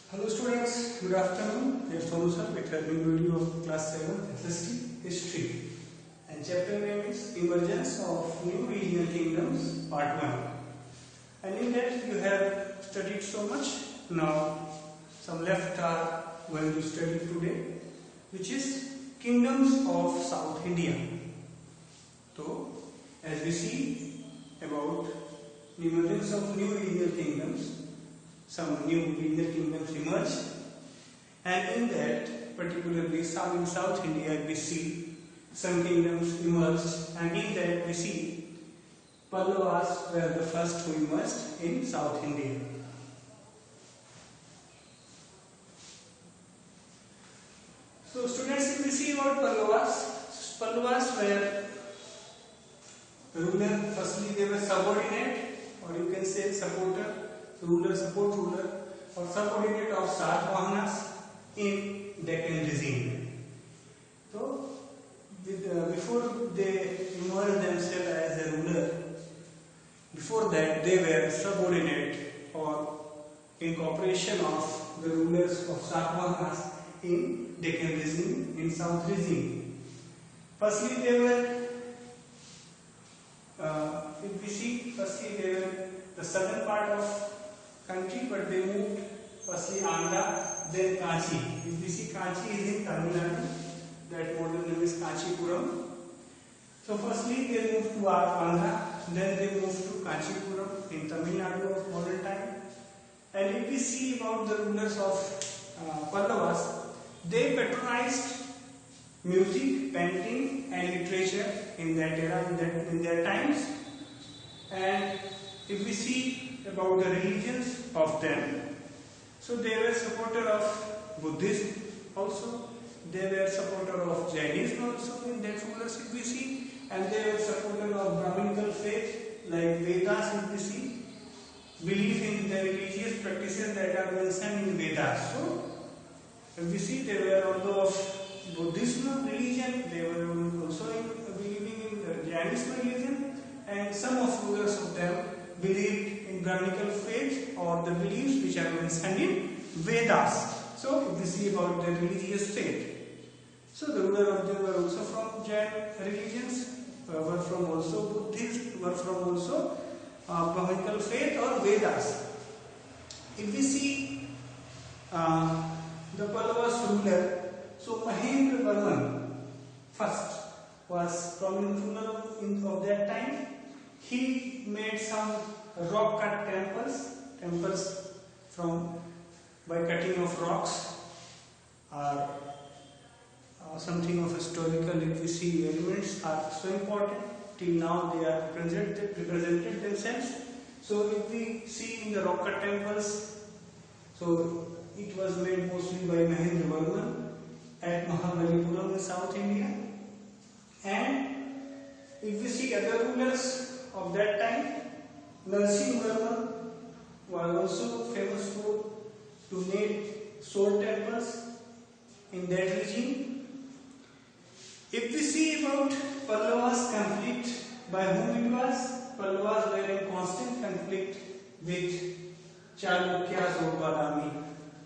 Hello students, good afternoon. Here is Sonu sir with a new video of class 7 SST History, and chapter name is Emergence of New Regional Kingdoms Part 1. And in that you have studied so much. Now some left are going to study today, which is Kingdoms of South India. So as we see about the emergence of new regional kingdoms, some new regional kingdoms emerged, and in that particularly some in South India we see some kingdoms emerged, and in that we see Pallavas were the first who emerged in South India. So students, if we see about Pallavas were ruler. Firstly they were subordinate, or you can say supporter, support ruler or subordinate of Satavahanas in Deccan regime. So before they emerged themselves as a ruler, before that they were subordinate or incorporation of the rulers of Satavahanas in Deccan regime, in South regime. Firstly they were if we see, firstly they were the southern part of country, but they moved firstly Andhra, then Kanchi. If we see, Kanchi is in Tamil Nadu, that modern name is Kanchipuram. So firstly they moved to Andhra, then they moved to Kanchipuram in Tamil Nadu of modern time. And if we see about the rulers of Pallavas, they patronized music, painting and literature in that era, in their times. And if we see about the religions of them, so they were supporter of Buddhism also, they were supporter of Jainism also in that rulers if we see, and they were supporter of Brahminical faith like Vedas if we see, belief in the religious practices that are mentioned in Vedas. So if we see, they were although of Buddhism religion, they were also believing in the Jainism religion, and some of rulers of them believed in Brahminical faith or the beliefs which are mentioned in Vedas. So if we see about the religious faith, so the ruler of them were also from Jain religions, were from also Buddhist, were from also Brahminical faith or Vedas. If we see the Pallavas ruler, so Mahendra Varman first was prominent ruler of that time. He made some rock cut temples from by cutting of rocks, or something of historical if we see elements are so important till now they are represented themselves. So if we see in the rock cut temples, so it was made mostly by Mahendra Varman at Mahabalipuram in South India. And if we see other rulers of that time, Narsingh Varman was also famous to make sword temples in that regime. If we see about Pallavas conflict, by whom it was, Pallavas were in constant conflict with Chalukyas or Badami,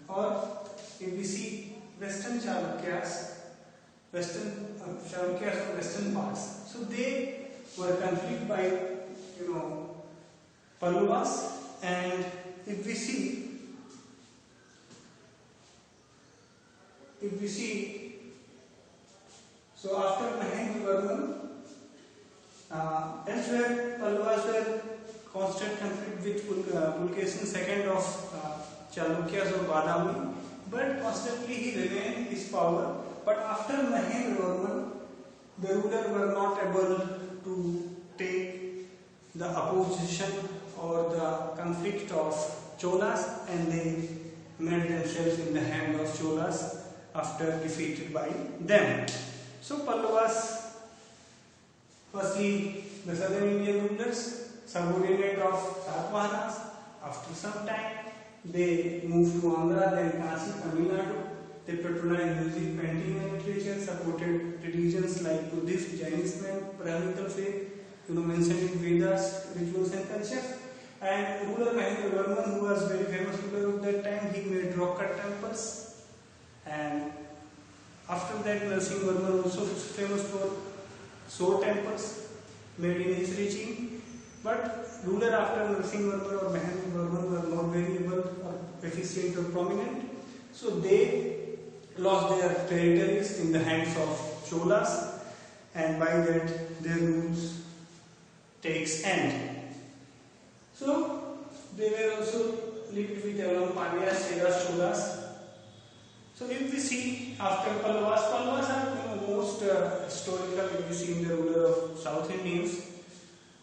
or if we see Western Chalukyas, Chalukyas of Western parts, so they were conflict by Pallavas. And if we see, so after Mahendra Varman, elsewhere Pallavas were constant conflict with Pulkesin II of Chalukyas or Badami, but constantly he remained his power. But after Mahendra Varman, the ruler were not able to take the opposition or the conflict of Cholas, and they made themselves in the hand of Cholas after defeated by them. So Pallavas, firstly the southern Indian rulers, subordinate of Satavahanas. After some time they moved to Andhra, then Kanchi, Tamil Nadu. They patronized music, painting and literature, supported religions like Buddhism, Jainism and Brahminical faith, mentioned in Vedas, rituals and culture. And ruler Mahendra Varman, who was very famous ruler of that time, he made rock cut water temples. And after that, Narasimhavarman also famous for sword temples made in his regime. But ruler after Narasimhavarman or Mahendravarman were not very able or efficient or prominent. So they lost their territories in the hands of Cholas, and by that their rules takes end. So they were also linked with along Pandyas, Cheras, Cholas. So if we see after Pallavas are most historical if you see in the ruler of South Indians.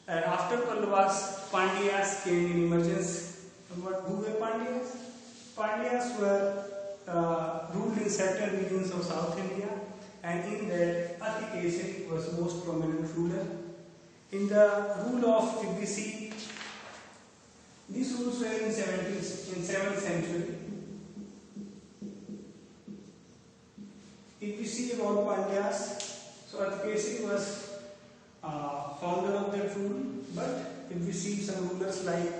And after Pallavas, Pandyas came in emergence. Who were Pandyas? Pandyas were ruled in certain regions of South India, and in that Atikesari was most prominent ruler. In the rule of, if we see, these rules were in 7th century. If we see about Pandyas, so Atikesari was founder of that rule, but if we see some rulers like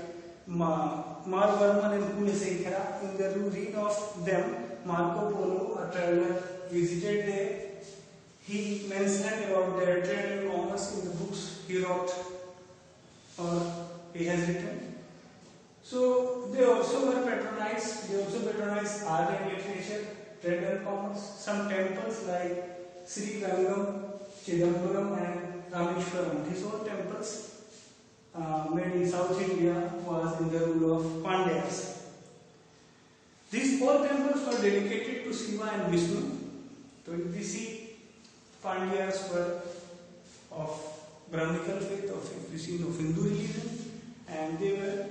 Marvarman and Kulesekhara, in the reign of them, Marco Polo, a traveler, visited there. He mentioned about their trade and commerce in the books he wrote or he has written. So they also were patronized. They also patronized art and literature, trade and commerce. Some temples like Sri Rangam, Chidambaram, and Rameshwaram. These all temples made in South India was in the rule of Pandyas. These four temples were dedicated to Shiva and Vishnu. So if we see, Pandyas were of Brahminical faith, of if we see of Hindu religion, and they were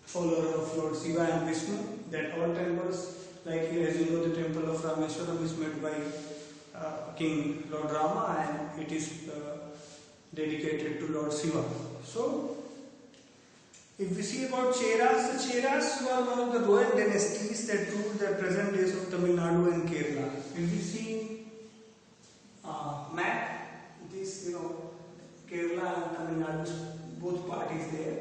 followers of Lord Shiva and Vishnu. That all temples, like here, as you know, the temple of Rameshwaram is made by King Lord Rama, and it is dedicated to Lord Shiva. So, if we see about Cheras, the Cheras were one of the royal dynasties that ruled the present days of Tamil Nadu and Kerala. If we see map, this Kerala and Tamil Nadu, both parties there.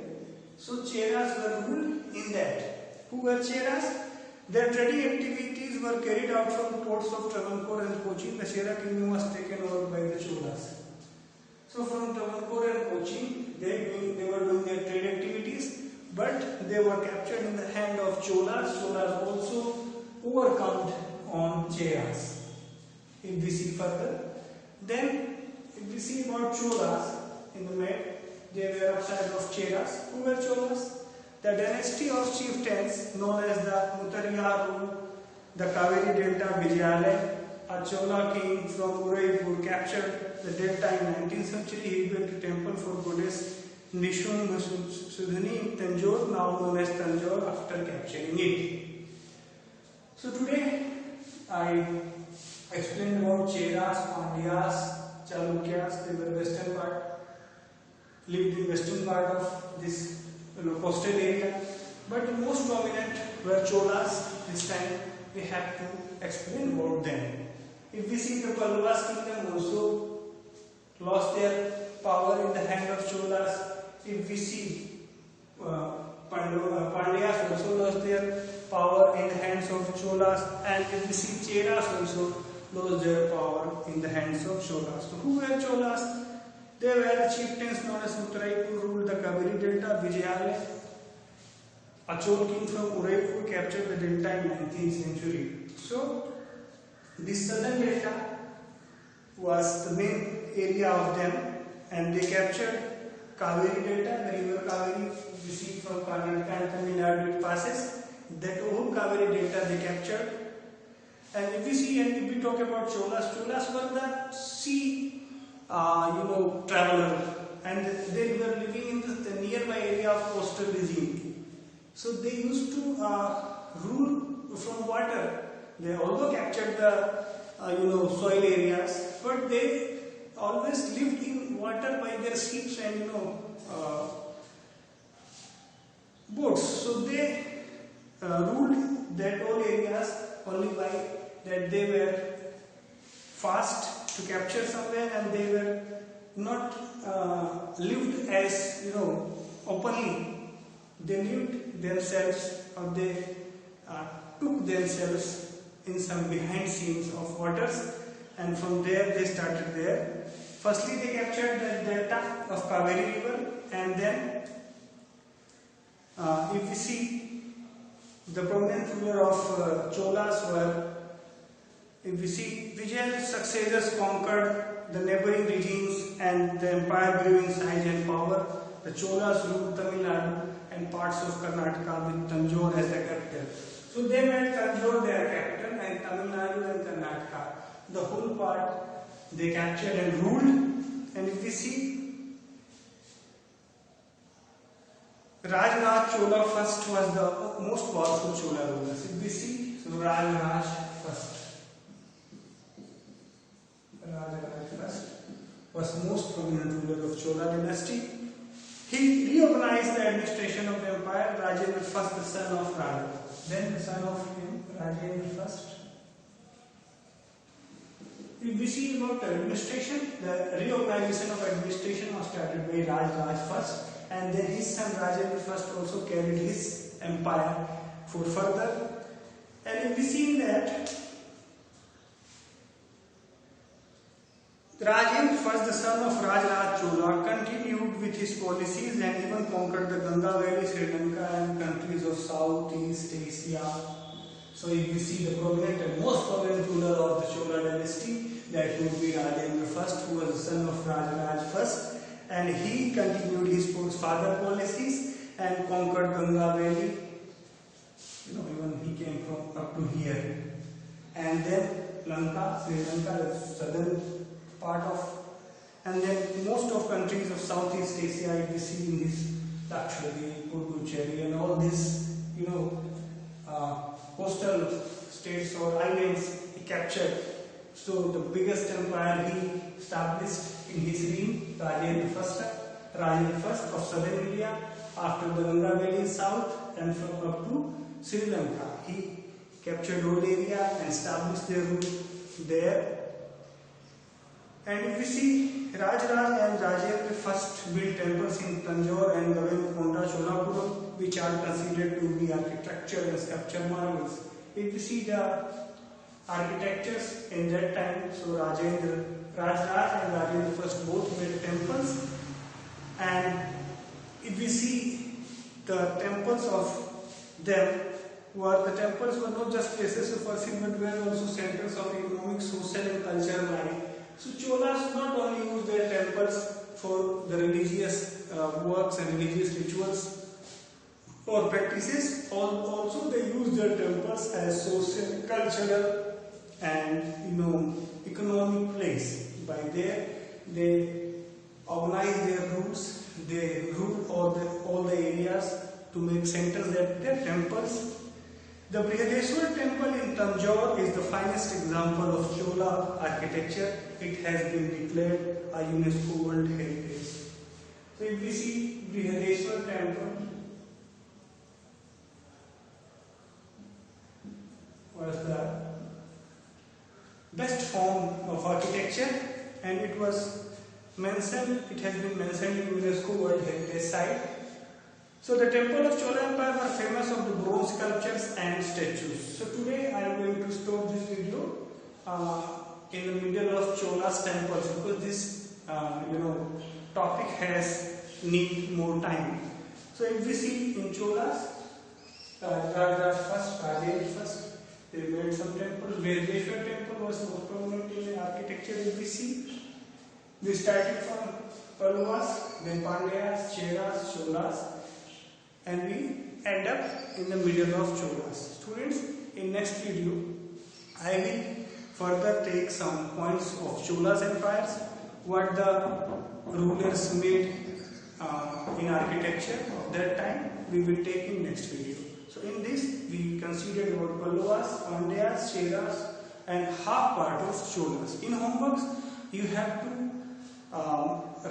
So Cheras were ruled in that. Who were Cheras? Their trading activities were carried out from the ports of Travancore and Cochin. The Chera kingdom was taken over by the Cholas. So from Travancore and Cochin, they were doing their trade activities, but they were captured in the hand of Cholas. Cholas also overcome on Cheras. If we see further, then if we see about Cholas in the map, they were outside of Cheras. Who were Cholas? The dynasty of chieftains known as the Mutariya ruled the Kaveri Delta Vijayalaya. A Chola king from Udaipur captured the delta in 19th century. He built a temple for goddess Nishun Sudhini in Tanjore, now known as Tanjore, after capturing it. So today I explained about Cheras, Pandyas, Chalukyas. They were western part, lived in western part of this coastal area, but the most dominant were Cholas. This time we have to explain about them. If we see the Pallavas kingdom also lost their power in the hand of Cholas. If we see Pandyas also lost their power in the hands of Cholas, and if we see Cheras also lost their power in the hands of Cholas. So who were Cholas? They were chieftains known as Mutrai who ruled the Kaveri Delta, Vijayalaya. A Chol king from Udaipur captured the delta in 19th century. So, this southern delta was the main area of them, and they captured Kaveri Delta, the river Kaveri, you see from Karnataka and Tamil Nadu it passes. That whole Kaveri Delta they captured. And if we see and if we talk about Cholas, Cholas were the sea traveler, and they were living in the nearby area of coastal regime. So they used to rule from water. They although captured the soil areas, but they always lived in water by their ships and boats. So they ruled that all areas only by that they were fast to capture somewhere, and they were not lived as openly. They lived themselves, or they took themselves in some behind scenes of waters, and from there they started there. Firstly, they captured the delta of Kaveri river, and then if we see the prominent ruler of Cholas were, if we see Vijaya's successors conquered the neighboring regimes and the empire grew in size and power. The Cholas ruled Tamil Nadu and parts of Karnataka with Tanjore as the capital. So they made Tanjore their capital and Tamil Nadu and Karnataka. The whole part they captured and ruled. And if we see, Rajraj Chola first was the most powerful Chola ruler. If we see, so Rajraj first was most prominent ruler of Chola dynasty. He reorganized the administration of the empire. Rajendra I, the son of Raja. Then the son of him, Rajendra I. If we see about administration, the reorganization of administration was started by Rajraj I, and then his son Rajendra I also carried his empire for further. And if we see that Rajendra I, the son of Rajraj Chola, continued with his policies and even conquered the Ganga Valley, Sri Lanka and countries of Southeast Asia. So if you see the prominent and most prominent ruler of the Chola dynasty, that would be Rajendra I, who was the son of Rajraj I, and he continued his father policies and conquered Ganga Valley. Even he came from up to here. And then Lanka, Sri Lanka, the southern part of, and then most of countries of Southeast Asia, if we see in this Lakshadweep, Puducherry and all these, coastal states or islands he captured. So the biggest empire he established in his reign, Rajendra I of southern India, after the Ganga Valley in south and from up to Sri Lanka. He captured whole area and established their rule there. And if we see, Rajraj and Rajendra first built temples in Tanjore and Govindakonda, Cholapur, which are considered to be architecture and sculpture marvels. If we see the architectures in that time, so Rajraj and Rajendra first both made temples. And if we see the temples of them, the temples were not just places of worship but were also centers of economic, social and cultural life. So Cholas not only used their temples for the religious works and religious rituals or practices, also they used their temples as social, cultural and economic place. By there they organized their rules, they ruled all the areas to make centers at their temples. The Brihadeshwar temple in Tanjore is the finest example of Chola architecture. It has been declared a UNESCO World Heritage. So if we see Brihadeshwar temple was the best form of architecture, and it has been mentioned in UNESCO World Heritage Site. So the temple of Chola Empire were famous of the bronze sculptures and statues. So today I am going to stop this video in the middle of Chola's temples, because this topic need more time. So if we see in Cholas, Rajendra first, they made some temples. Brihadeshwar temple was most prominent in architecture. If we see, we started from Pallavas, then Pandyas, Cheras, Cholas, and we end up in the middle of Cholas. Students, in next video, I will further take some points of Cholas empires, what the rulers made in architecture of that time, we will take in next video. So in this, we considered about Pallavas, Pandyas, Cheras, and half part of Cholas. In homeworks, you have to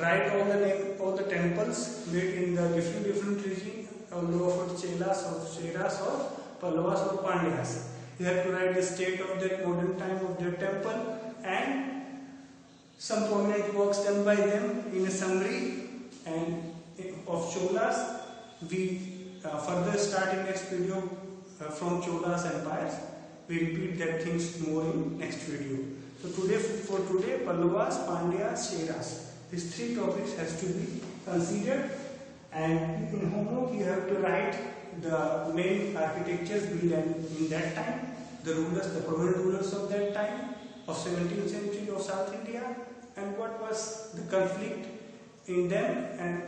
write all the temples made in the different regions, although of Chelas or Cheras or Pallavas or Pandyas. You have to write the state of their modern time of their temple and some prominent works done by them in a summary. And of Cholas, we further start in next video from Chola's empires. We repeat that things more in next video. So for today, Pallavas, Pandyas, Cheras. These three topics has to be considered, and in homework you have to write the main architectures built in that time, the rulers, the prominent rulers of that time of 17th century of South India, and what was the conflict in them, and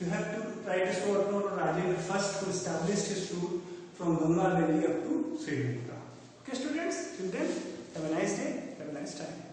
you have to write a short note on Rajendra first who established his rule from Ganga Valley up to Sri Lanka. Okay students, till then, have a nice day, have a nice time.